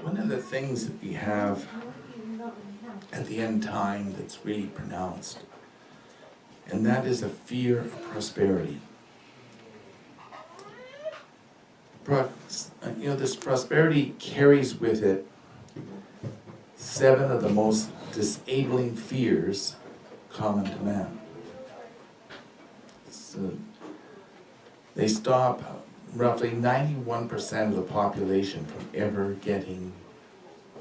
One of the things that we have at the end time that's really pronounced, and that is a fear of prosperity. This prosperity carries with it 7 of the most disabling fears common to man. So they stop roughly 91% of the population from ever getting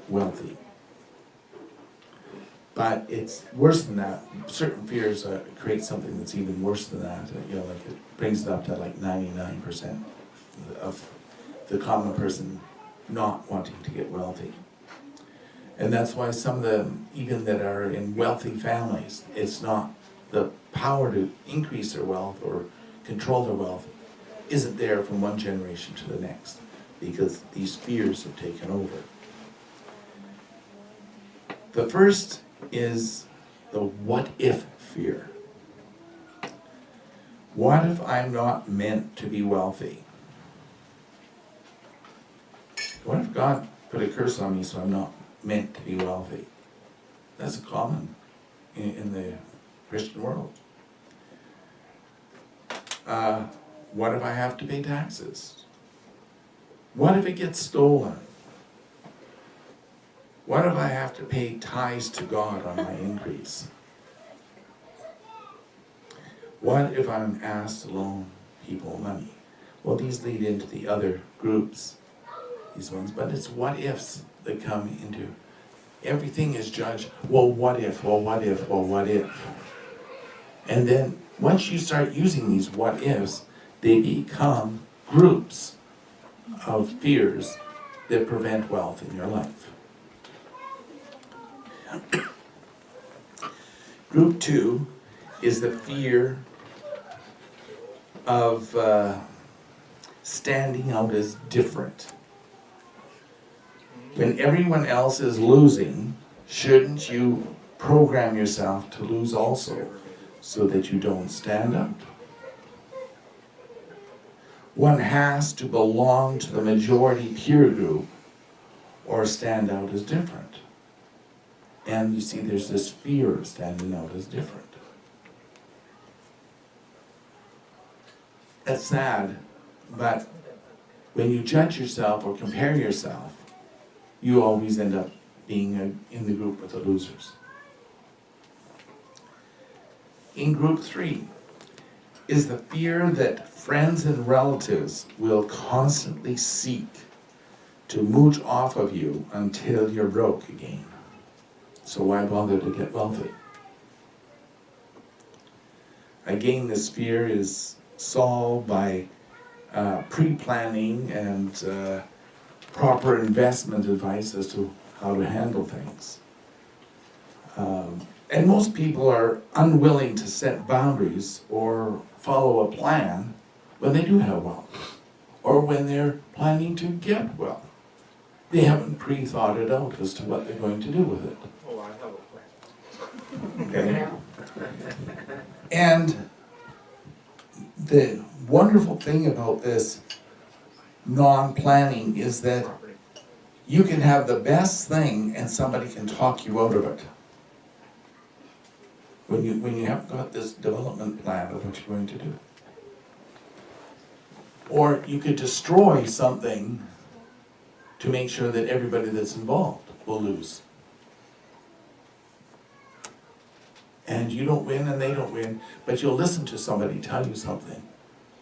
wealthy. But it's worse than that. Certain fears create something that's even worse than that. Like it brings it up to like 99% of the common person not wanting to get wealthy. And that's why some of them, even that are in wealthy families, it's not the power to increase their wealth or control their wealth isn't there from one generation to the next, because these fears have taken over. The first is the what if fear. What if I'm not meant to be wealthy? What if God put a curse on me so I'm not meant to be wealthy? That's common in the Christian world. What if I have to pay taxes? What if it gets stolen? What if I have to pay tithes to God on my increase? What if I'm asked to loan people money? Well, these lead into the other groups, these ones, but it's what ifs that come into. Everything is judged, well, what if, well, what if, well, what if? And then once you start using these what ifs, they become groups of fears that prevent wealth in your life. Group 2 is the fear of standing out as different. When everyone else is losing, shouldn't you program yourself to lose also so that you don't stand out? One has to belong to the majority peer group or stand out as different. And you see, there's this fear of standing out as different. That's sad, but when you judge yourself or compare yourself, you always end up being in the group with the losers. In group 3 is the fear that friends and relatives will constantly seek to mooch off of you until you're broke again. So why bother to get wealthy? Again, this fear is solved by pre-planning and proper investment advice as to how to handle things. And most people are unwilling to set boundaries or follow a plan when they do have wealth, or when they're planning to get wealth. They haven't pre-thought it out as to what they're going to do with it. Oh, I have a plan. Okay? And the wonderful thing about this non-planning is that you can have the best thing and somebody can talk you out of it. When you haven't got this development plan of what you're going to do. Or you could destroy something to make sure that everybody that's involved will lose. And you don't win and they don't win, but you'll listen to somebody tell you something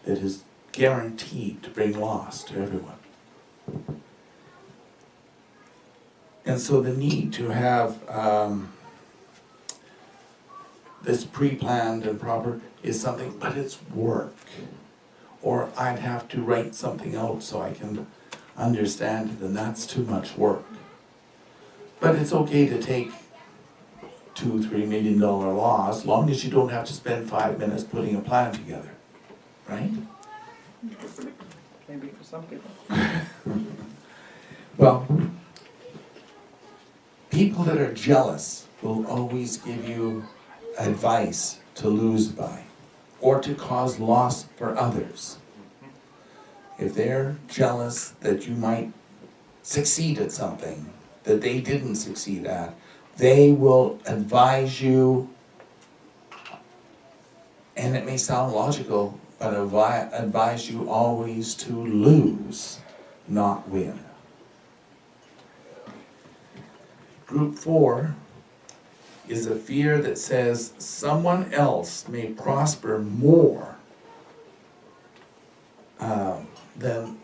that is guaranteed to bring loss to everyone. And so the need to have this pre-planned and proper is something, but it's work. Or I'd have to write something out so I can understand it, and that's too much work. But it's okay to take $2-3 million loss, as long as you don't have to spend 5 minutes putting a plan together, right? Maybe for some people. Well, people that are jealous will always give you advice to lose by, or to cause loss for others. If they're jealous that you might succeed at something that they didn't succeed at, they will advise you, and it may sound logical, but advise you always to lose, not win. Group 4 is a fear that says someone else may prosper more than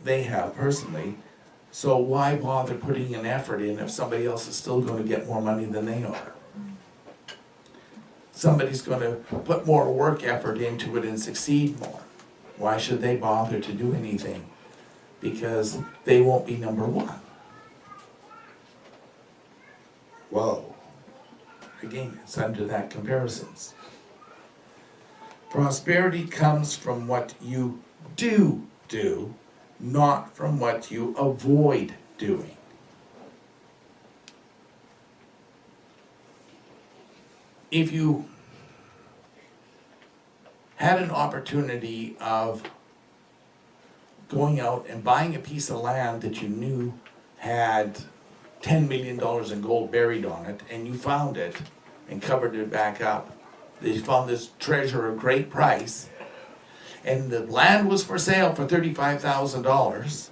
they have personally, so why bother putting an effort in if somebody else is still going to get more money than they are? Somebody's going to put more work effort into it and succeed more. Why should they bother to do anything? Because they won't be number one. Whoa. Again, it's under that comparisons. Prosperity comes from what you do, not from what you avoid doing. If you had an opportunity of going out and buying a piece of land that you knew had $10 million in gold buried on it, and you found it and covered it back up, you found this treasure of great price, and the land was for sale for $35,000,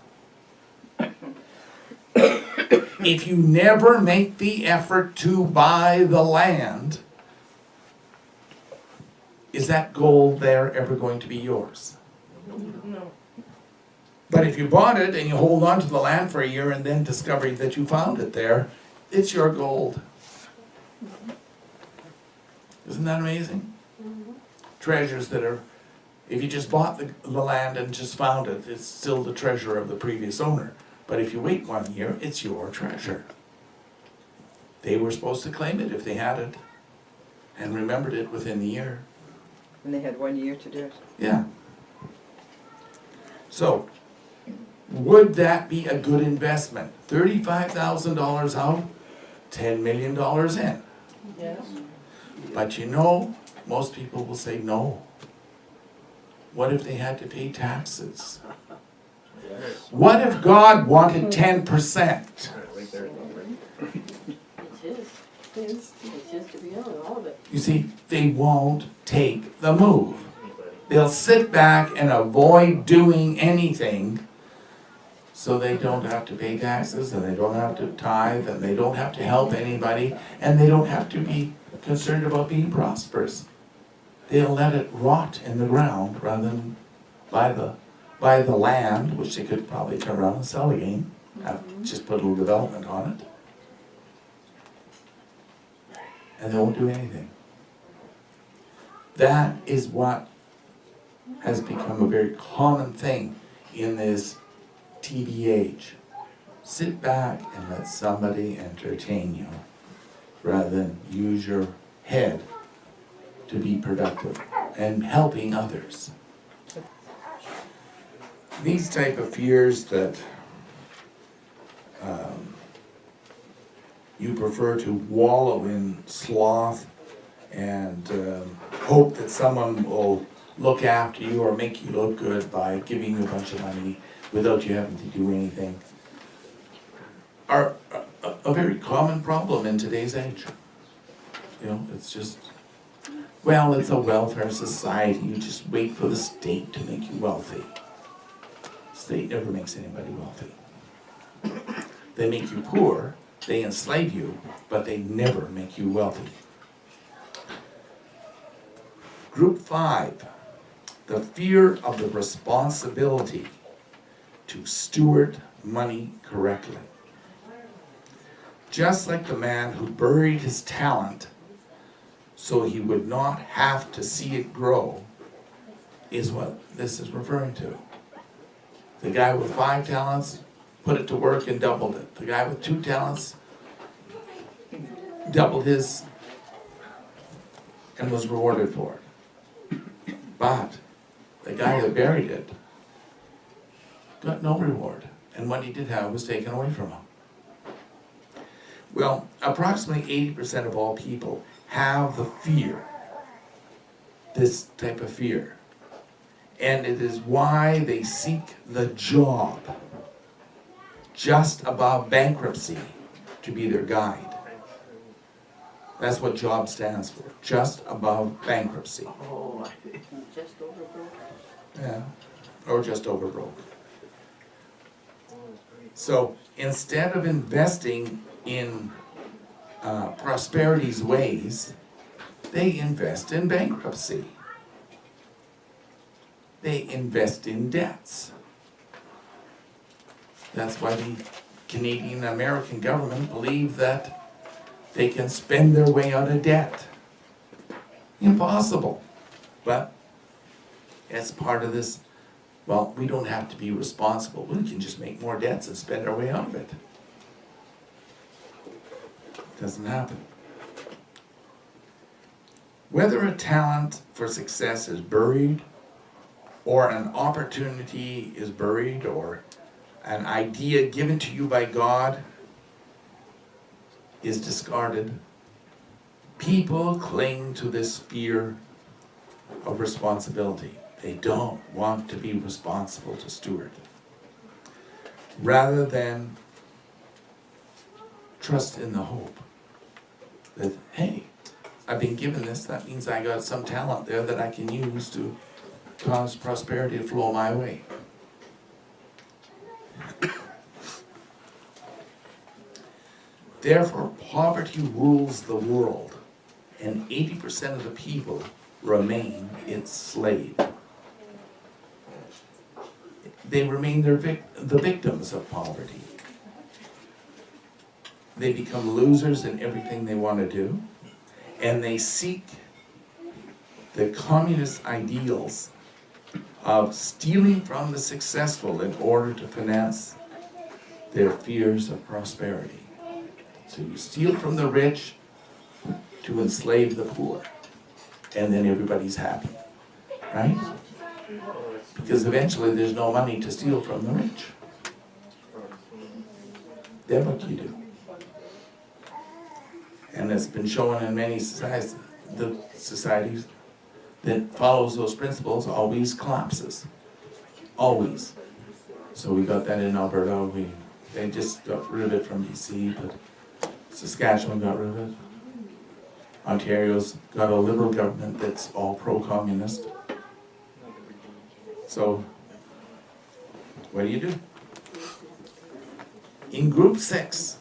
if you never make the effort to buy the land, is that gold there ever going to be yours? No. But if you bought it and you hold on to the land for a year and then discover that you found it there, it's your gold. Isn't that amazing? Treasures that are, if you just bought the land and just found it, it's still the treasure of the previous owner. But if you wait 1 year, it's your treasure. They were supposed to claim it if they had it and remembered it within the year. And they had 1 year to do it. Yeah. So, would that be a good investment? $35,000 out, $10 million in. Yes. But you know, most people will say no. What if they had to pay taxes? Yes. What if God wanted 10%? Right there. It's his. It's his to be on, all of it. You see, they won't take the move. They'll sit back and avoid doing anything so they don't have to pay taxes, and they don't have to tithe, and they don't have to help anybody, and they don't have to be concerned about being prosperous. They'll let it rot in the ground rather than buy the land, which they could probably turn around and sell again, just put a little development on it. And they won't do anything. That is what has become a very common thing in this TV age. Sit back and let somebody entertain you rather than use your head to be productive and helping others. These type of fears that you prefer to wallow in sloth and hope that someone will look after you or make you look good by giving you a bunch of money without you having to do anything, are a very common problem in today's age. You know, it's just, well, it's a welfare society. You just wait for the state to make you wealthy. The state never makes anybody wealthy. They make you poor, they enslave you, but they never make you wealthy. Group 5, the fear of the responsibility to steward money correctly. Just like the man who buried his talent so he would not have to see it grow, is what this is referring to. The guy with 5 talents put it to work and doubled it. The guy with 2 talents doubled his and was rewarded for it. But the guy that buried it got no reward, and what he did have was taken away from him. Well, approximately 80% of all people have the fear, this type of fear. And it is why they seek the job just above bankruptcy to be their guide. That's what JOB stands for, just above bankruptcy. Oh, just over broke. Yeah, or just over broke. So instead of investing in prosperity's ways, they invest in bankruptcy. They invest in debts. That's why the Canadian American government believe that they can spend their way out of debt. Impossible. But as part of this, well, we don't have to be responsible. We can just make more debts and spend our way out of it. Doesn't happen. Whether a talent for success is buried, or an opportunity is buried, or an idea given to you by God is discarded, people cling to this fear of responsibility. They don't want to be responsible to steward. Rather than trust in the hope that, hey, I've been given this, that means I got some talent there that I can use to cause prosperity to flow my way. Therefore, poverty rules the world, and 80% of the people remain its slave. They remain the victims of poverty. They become losers in everything they want to do, and they seek the communist ideals of stealing from the successful in order to finance their fears of prosperity. So you steal from the rich to enslave the poor, and then everybody's happy, right? Because eventually there's no money to steal from the rich. Then what do you do? And it's been shown in many societies, the societies that follows those principles always collapses. Always. So we got that in Alberta. They just got rid of it from BC, but Saskatchewan got rid of it. Ontario's got a liberal government that's all pro-communist. So, what do? In group 6,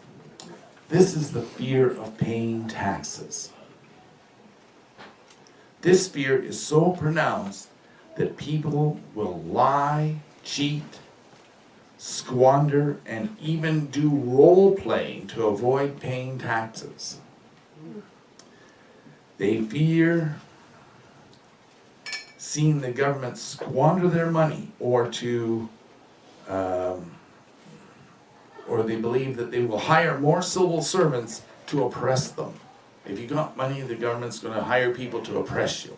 this is the fear of paying taxes. This fear is so pronounced that people will lie, cheat, squander, and even do role-playing to avoid paying taxes. They fear seeing the government squander their money, or they believe that they will hire more civil servants to oppress them. If you got money, the government's going to hire people to oppress you.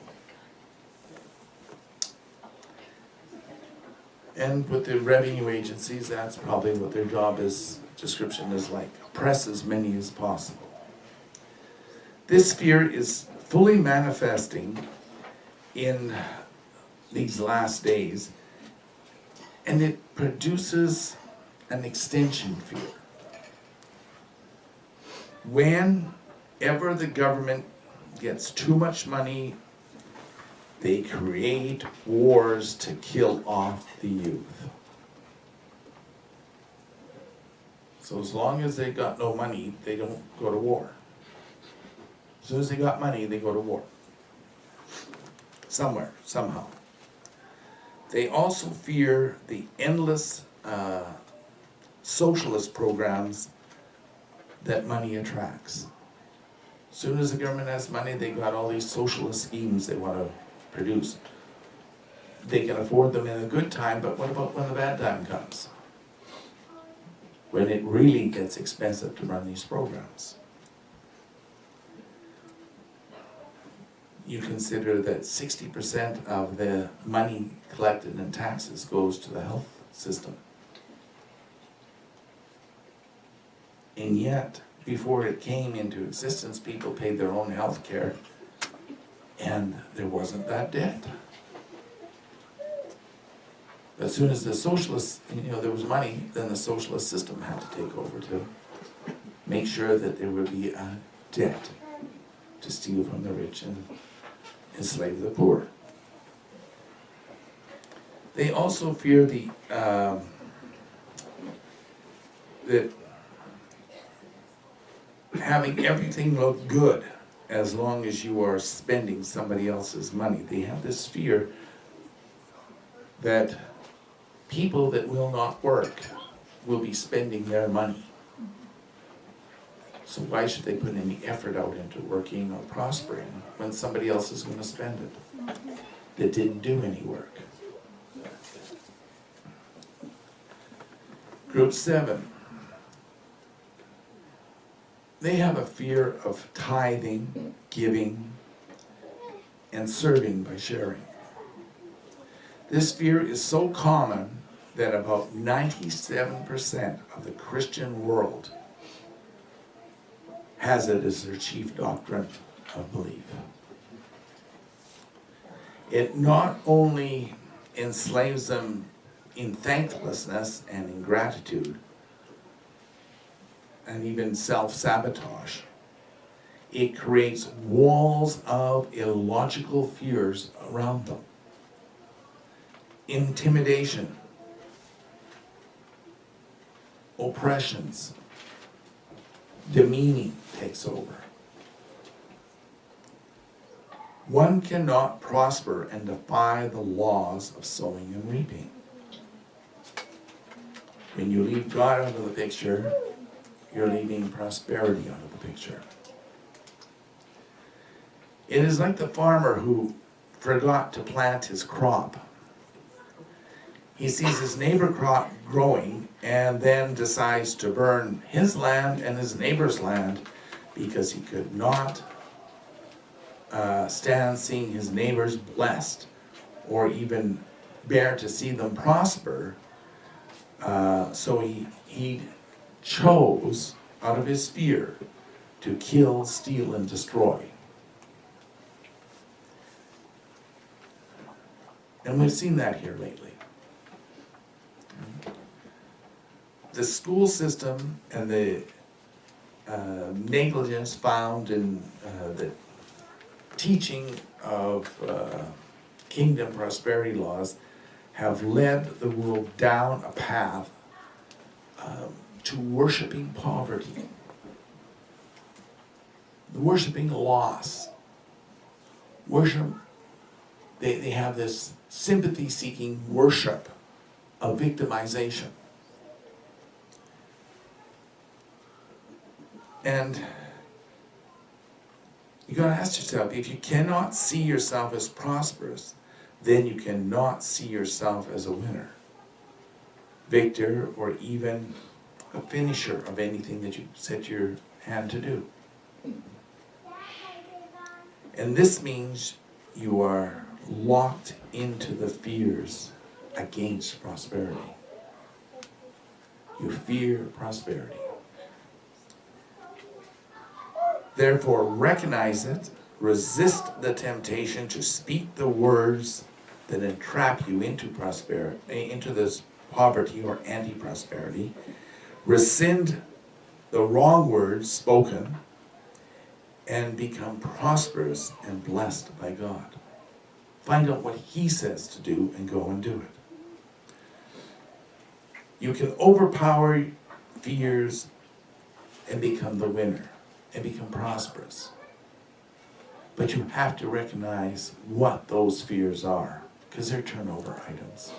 And with the revenue agencies, that's probably what their job description is like. Oppress as many as possible. This fear is fully manifesting in these last days, and it produces an extension fear. Whenever the government gets too much money, they create wars to kill off the youth. So as long as they got no money, they don't go to war. As soon as they got money, they go to war. Somewhere, somehow. They also fear the endless socialist programs that money attracts. As soon as the government has money, they got all these socialist schemes they want to produce. They can afford them in a good time, but what about when the bad time comes? When it really gets expensive to run these programs. You consider that 60% of the money collected in taxes goes to the health system. And yet, before it came into existence, people paid their own health care, and there wasn't that debt. As soon as the socialists, there was money, then the socialist system had to take over to make sure that there would be a debt to steal from the rich and enslave the poor. They also fear that having everything look good as long as you are spending somebody else's money. They have this fear that people that will not work will be spending their money. So why should they put any effort out into working or prospering when somebody else is going to spend it that didn't do any work? Group 7. They have a fear of tithing, giving, and serving by sharing. This fear is so common that about 97% of the Christian world has it as their chief doctrine of belief. It not only enslaves them in thanklessness and ingratitude, and even self-sabotage, it creates walls of illogical fears around them. Intimidation, oppressions, demeaning takes over. One cannot prosper and defy the laws of sowing and reaping. When you leave God out of the picture, you're leaving prosperity out of the picture. It is like the farmer who forgot to plant his crop. He sees his neighbor crop growing and then decides to burn his land and his neighbor's land because he could not stand seeing his neighbors blessed or even bear to see them prosper. So he chose, out of his fear, to kill, steal, and destroy. And we've seen that here lately. The school system and the negligence found in the teaching of kingdom prosperity laws have led the world down a path to worshiping poverty, worshiping loss. They have this sympathy-seeking worship of victimization. And you gotta ask yourself, if you cannot see yourself as prosperous, then you cannot see yourself as a winner, victor, or even a finisher of anything that you set your hand to do. And this means you are locked into the fears against prosperity. You fear prosperity. Therefore, recognize it, resist the temptation to speak the words that entrap you into prosperity, into this poverty or anti-prosperity. Rescind the wrong words spoken and become prosperous and blessed by God. Find out what He says to do and go and do it. You can overpower fears and become the winner and become prosperous. But you have to recognize what those fears are, because they're turnover items.